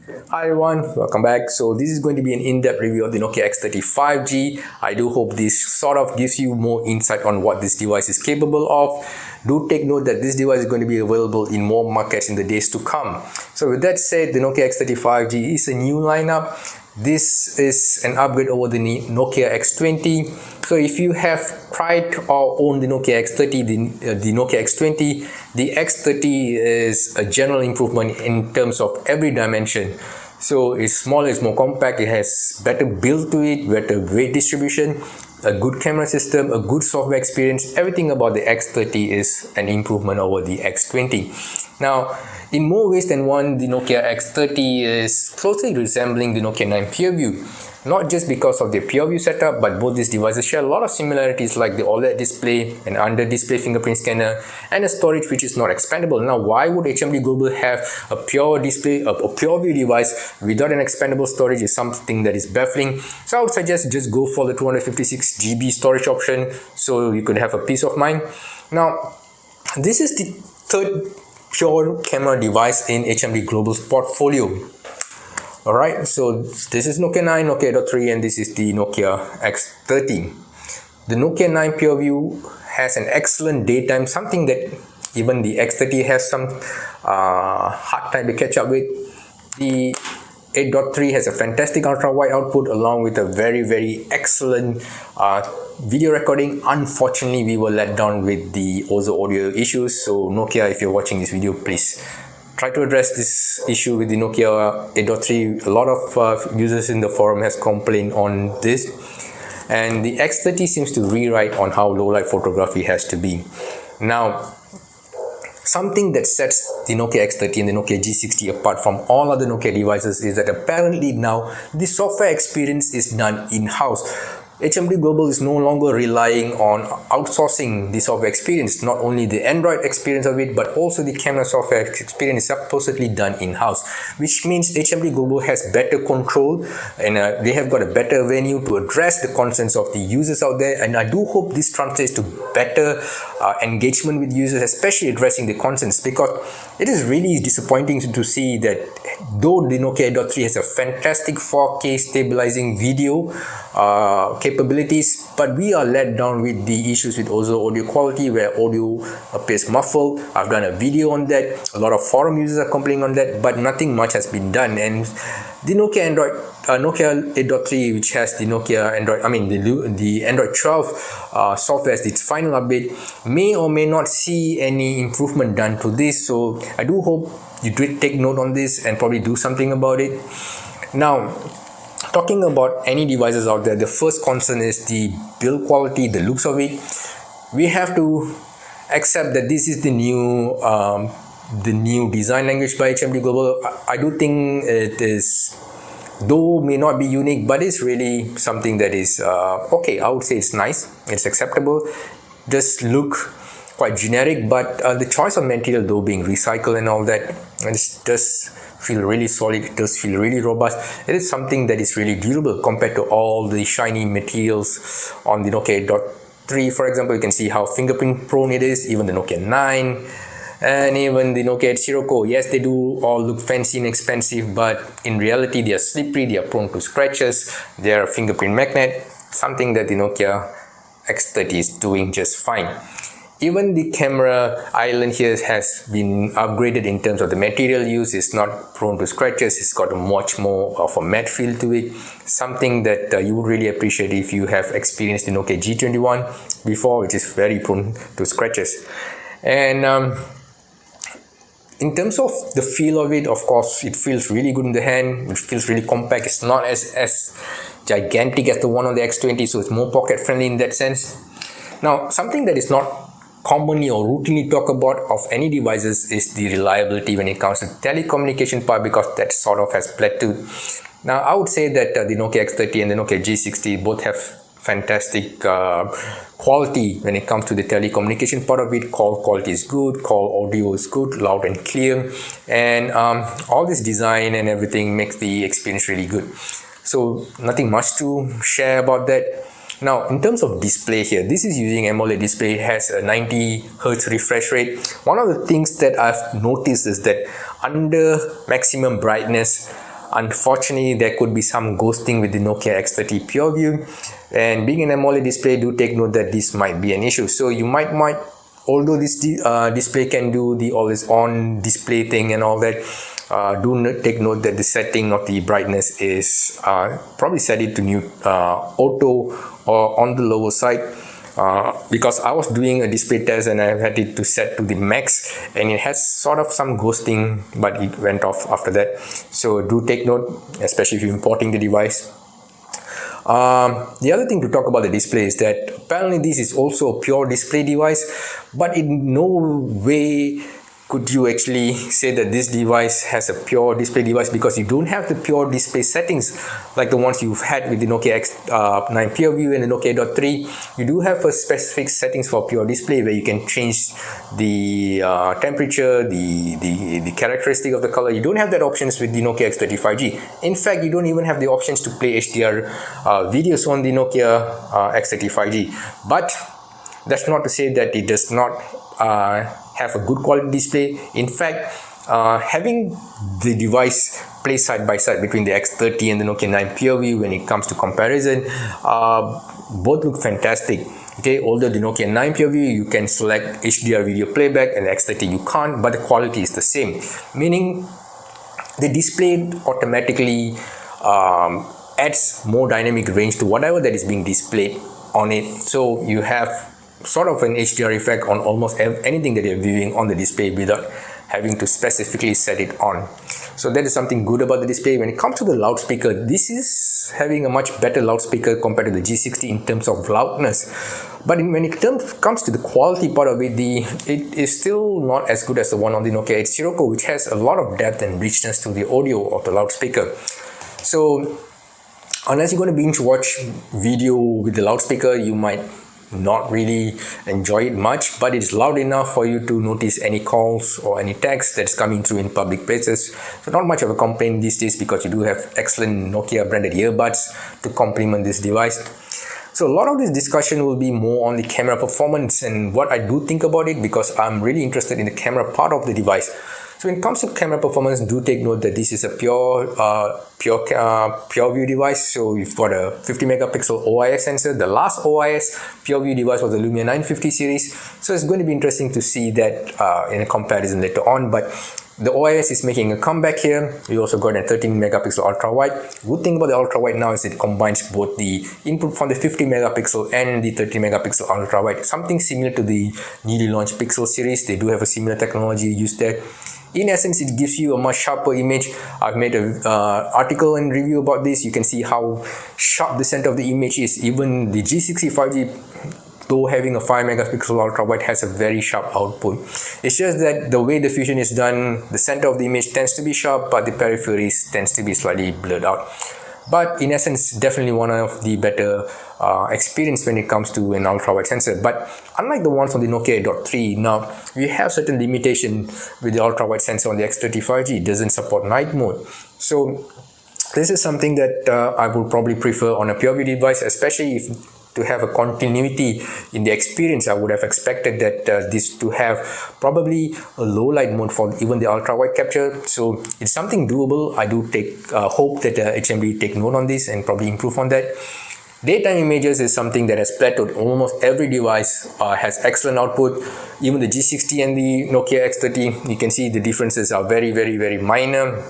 Hi everyone, welcome back. So this is going to be an in-depth review of the Nokia X30 5G. I do hope this sort of gives you more insight on what this device is capable of. Do take note that this device is going to be available in more markets in the days to come. So with that said, the Nokia X30 5G is a new lineup. This is an upgrade over the Nokia X20. So if you have tried or owned the Nokia X30, the Nokia X20, the X30 is a general improvement in terms of every dimension. So it's smaller, it's more compact, it has better build to it, better weight distribution, a good camera system, a good software experience. Everything about the X30 is an improvement over the X20. Now, in more ways than one, the Nokia X30 is closely resembling the Nokia 9 PureView. Not just because of their PureView setup, but both these devices share a lot of similarities like the OLED display, an under-display fingerprint scanner, and a storage which is not expandable. Now, why would HMD Global have a pure display, a PureView device without an expandable storage is something that is baffling. So I would suggest just go for the 256 GB storage option so you could have a peace of mind. Now, this is the third pure camera device in HMD Global's portfolio. Alright, so this is Nokia 9, Nokia 8.3, and this is the Nokia X30. The Nokia 9 PureView has an excellent daytime, something that even the X30 has some hard time to catch up with. The 8.3 has a fantastic ultra-wide output along with a very excellent video recording. Unfortunately, we were let down with the Ozo audio issues, so Nokia, if you're watching this video, please try to address this issue with the Nokia 8.3. A lot of users in the forum has complained on this, and the X30 seems to rewrite on how low-light photography has to be. Now, something that sets the Nokia X30 and the Nokia G60 apart from all other Nokia devices is that apparently now the software experience is done in-house. HMD Global is no longer relying on outsourcing the software experience. Not only the Android experience of it, but also the camera software experience is supposedly done in-house, which means HMD Global has better control and they have got a better venue to address the concerns of the users out there. And I do hope this translates to better engagement with users, especially addressing the concerns, because it is really disappointing to see that though the Nokia 8.3 has a fantastic 4K stabilizing video capabilities, but we are let down with the issues with Ozo audio quality where audio appears muffled. I've done a video on that. A lot of forum users are complaining on that, but nothing much has been done. And the Nokia 8.3, which has the Nokia Android, the Android 12 software as its final update, may or may not see any improvement done to this. So I do hope you do take note on this and probably do something about it. Now, talking about any devices out there, the first concern is the build quality, the looks of it. We have to accept that this is the new design language by HMD Global. I do think it is, though may not be unique, but it's really something that is okay. I would say it's nice, it's acceptable. Does look quite generic, but the choice of material, though being recycled and all that, it does feel really solid. It does feel really robust. It is something that is really durable compared to all the shiny materials on the Nokia 8.3. For example, you can see how fingerprint prone it is, even the Nokia 9 and even the Nokia 8.0. Yes, they do all look fancy and expensive, but in reality they are slippery, they are prone to scratches, they are a fingerprint magnet, something that the Nokia X30 is doing just fine. Even the camera island here has been upgraded in terms of the material used. It's not prone to scratches. It's got a much more of a matte feel to it. Something that you would really appreciate if you have experienced the Nokia G21 before, which is very prone to scratches. And in terms of the feel of it, of course, it feels really good in the hand. It feels really compact. It's not as gigantic as the one on the X20, so it's more pocket friendly in that sense. Now, something that is not commonly or routinely talk about of any devices is the reliability when it comes to telecommunication part, because that sort of has plateaued. Now, I would say that the Nokia X30 and the Nokia G60 both have fantastic quality when it comes to the telecommunication part of it. Call quality is good, call audio is good, loud and clear, and all this design and everything makes the experience really good. So nothing much to share about that. Now, in terms of display here, this is using AMOLED display. It has a 90 Hz refresh rate. One of the things that I've noticed is that under maximum brightness, Unfortunately, there could be some ghosting with the Nokia X30 PureView, and being an AMOLED display, do take note that this might be an issue. So you might although this display can do the always on display thing and all that, take note that the setting of the brightness is probably set it to auto or on the lower side, because I was doing a display test and I had it to set to the max, and it has sort of some ghosting, but it went off after that. So do take note, especially if you're importing the device. The other thing to talk about the display is that apparently this is also a pure display device, but in no way could you actually say that this device has a pure display device, because you don't have the pure display settings like the ones you've had with the Nokia X9 PureView and the Nokia X30. You do have a specific settings for pure display where you can change the temperature, the characteristic of the color. You don't have that options with the Nokia X30 5G. In fact, you don't even have the options to play HDR videos on the Nokia X30 5G. But that's not to say that it does not have a good quality display. In fact, having the device play side by side between the X30 and the Nokia 9 PureView when it comes to comparison, both look fantastic. Okay, although the Nokia 9 PureView you can select HDR video playback and the X30 you can't, but the quality is the same, meaning the display automatically adds more dynamic range to whatever that is being displayed on it. So you have sort of an HDR effect on almost anything that you're viewing on the display without having to specifically set it on. So that is something good about the display. When it comes to the loudspeaker, this is having a much better loudspeaker compared to the G60 in terms of loudness. But when it comes to the quality part of it, it is still not as good as the one on the Nokia 804, which has a lot of depth and richness to the audio of the loudspeaker. So unless you're going to binge watch video with the loudspeaker, you might not really enjoy it much, but it's loud enough for you to notice any calls or any text that's coming through in public places. So not much of a complaint these days, because you do have excellent Nokia branded earbuds to complement this device. So a lot of this discussion will be more on the camera performance and what I do think about it, because I'm really interested in the camera part of the device. So when it comes to camera performance, do take note that this is a pure view device. So you've got a 50 megapixel OIS sensor. The last OIS pure view device was the Lumia 950 series. So it's going to be interesting to see that in a comparison later on. But the OIS is making a comeback here. We also got a 13 megapixel ultra wide. Good thing about the ultra wide now is it combines both the input from the 50 megapixel and the 13 megapixel ultra wide. Something similar to the newly launched Pixel series. They do have a similar technology used there. In essence, it gives you a much sharper image. I've made an article and review about this. You can see how sharp the center of the image is. Even the G60 5G, though having a 5 megapixel ultra wide, has a very sharp output. It's just that the way the fusion is done, the center of the image tends to be sharp, but the peripheries tends to be slightly blurred out. But in essence, definitely one of the better experience when it comes to an ultra wide sensor. But unlike the ones on the Nokia 8.3, now we have certain limitation with the ultra wide sensor on the X30 5G. It doesn't support night mode. So this is something that I would probably prefer on a pure view device, especially if to have a continuity in the experience. I would have expected that this to have probably a low light mode for even the ultra wide capture. So it's something doable. I do hope that HMD take note on this and probably improve on that. Daytime images is something that has plateaued. Almost every device has excellent output. Even the G60 and the Nokia X30, you can see the differences are very, very, very minor.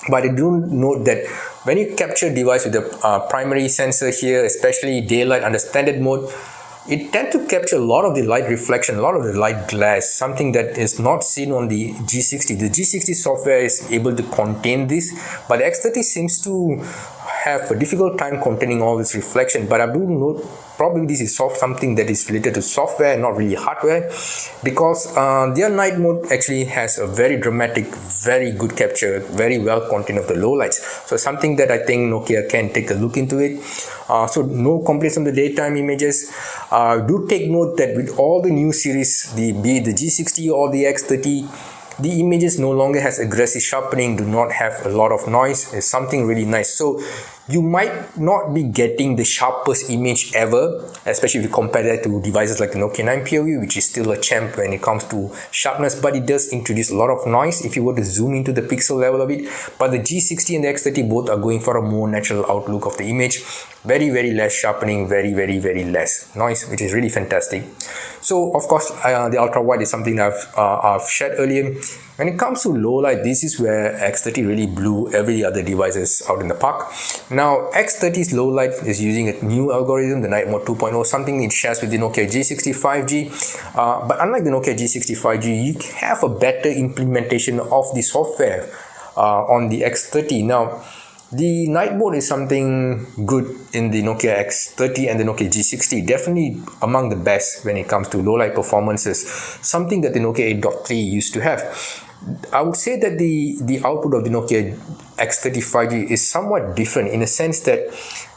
But I do note that when you capture device with the primary sensor here, especially daylight under standard mode, it tends to capture a lot of the light reflection, a lot of the light glass, something that is not seen on the G60. The G60 software is able to contain this, but the X30 seems to have a difficult time containing all this reflection. But I do note probably this is something that is related to software, not really hardware, because their night mode actually has a very dramatic, very good capture, very well contained of the low lights. So something that I think Nokia can take a look into it. So no complaints on the daytime images. Do take note that with all the new series, be it the G60 or the X30, the images no longer has aggressive sharpening, do not have a lot of noise. It's something really nice. So you might not be getting the sharpest image ever, especially if you compare that to devices like the Nokia 9 POV, which is still a champ when it comes to sharpness, but it does introduce a lot of noise if you were to zoom into the pixel level of it. But the G60 and the X30 both are going for a more natural outlook of the image. Very less sharpening, very less noise, which is really fantastic. So of course the ultra wide is something that I've shared earlier. When it comes to low light, this is where X30 really blew every other devices out in the park. Now X30's low light is using a new algorithm, the night mode 2.0, something it shares with the Nokia G60 5G. But unlike the Nokia G60 5G, you have a better implementation of the software on the X30. Now the night mode is something good in the Nokia X30 and the Nokia G60, definitely among the best when it comes to low light performances, something that the Nokia 8.3 used to have. I would say that the output of the Nokia X30 5G is somewhat different in a sense that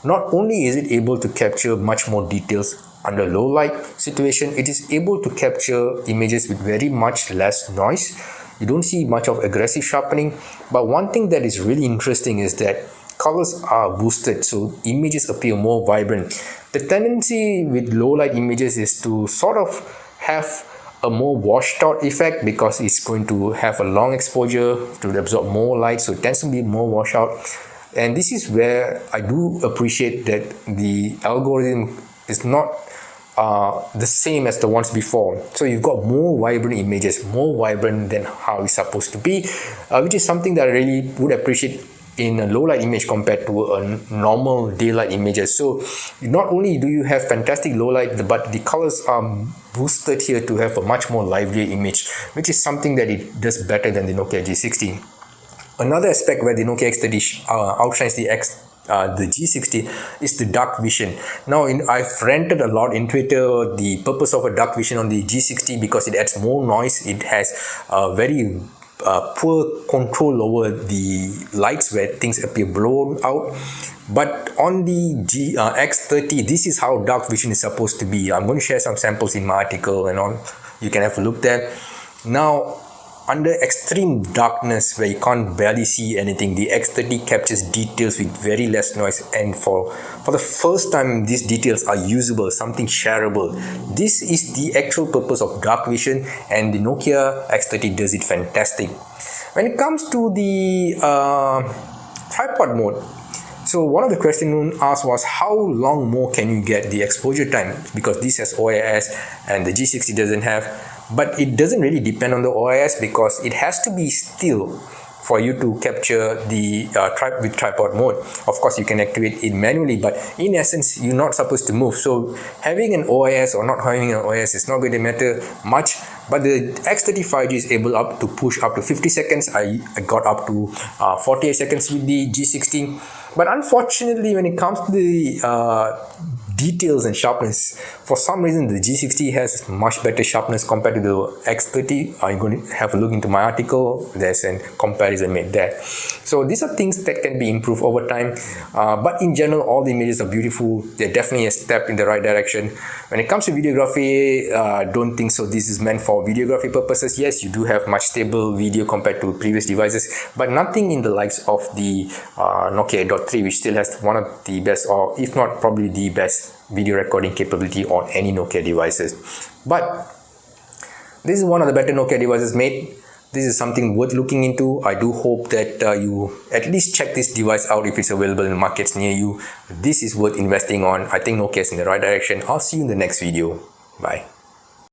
not only is it able to capture much more details under low light situation, it is able to capture images with very much less noise. You don't see much of aggressive sharpening, but one thing that is really interesting is that colors are boosted, so images appear more vibrant. The tendency with low light images is to sort of have a more washed out effect because it's going to have a long exposure to absorb more light, so it tends to be more washed out. And this is where I do appreciate that the algorithm is not the same as the ones before. So you've got more vibrant images, more vibrant than how it's supposed to be, which is something that I really would appreciate in a low light image compared to a normal daylight images. So not only do you have fantastic low light, but the colors are boosted here to have a much more lively image, which is something that it does better than the Nokia G60. Another aspect where the Nokia X30 outshines the G60 is the dark vision. Now I've ranted a lot in Twitter the purpose of a dark vision on the G60 because it adds more noise. It has very poor control over the lights where things appear blown out. But on the X30, this is how dark vision is supposed to be. I'm going to share some samples in my article and all. You can have a look there. Now, under extreme darkness where you can't barely see anything, the X30 captures details with very less noise, and for the first time these details are usable, something shareable. This is the actual purpose of dark vision, and the Nokia X30 does it fantastic. When it comes to the tripod mode, so one of the questions asked was how long more can you get the exposure time, because this has OIS and the G60 doesn't have. But it doesn't really depend on the OIS because it has to be still for you to capture the with tripod mode. Of course, you can activate it manually, but in essence, you're not supposed to move. So having an OIS or not having an OIS is not going to matter much. But the X30 5G is able to push up to 50 seconds. I got up to 48 seconds with the G60. But unfortunately, when it comes to the details and sharpness, for some reason the G60 has much better sharpness compared to the X30. I'm going to have a look into my article. There's a comparison made there. So these are things that can be improved over time, but in general all the images are beautiful. They're definitely a step in the right direction. When it comes to videography, don't think so this is meant for videography purposes. Yes, you do have much stable video compared to previous devices, but nothing in the likes of the Nokia 8.3, which still has one of the best, or if not probably the best, video recording capability on any Nokia devices. But this is one of the better Nokia devices made. This is something worth looking into. I do hope that you at least check this device out if it's available in markets near you. This is worth investing on. I think Nokia is in the right direction. I'll see you in the next video. Bye.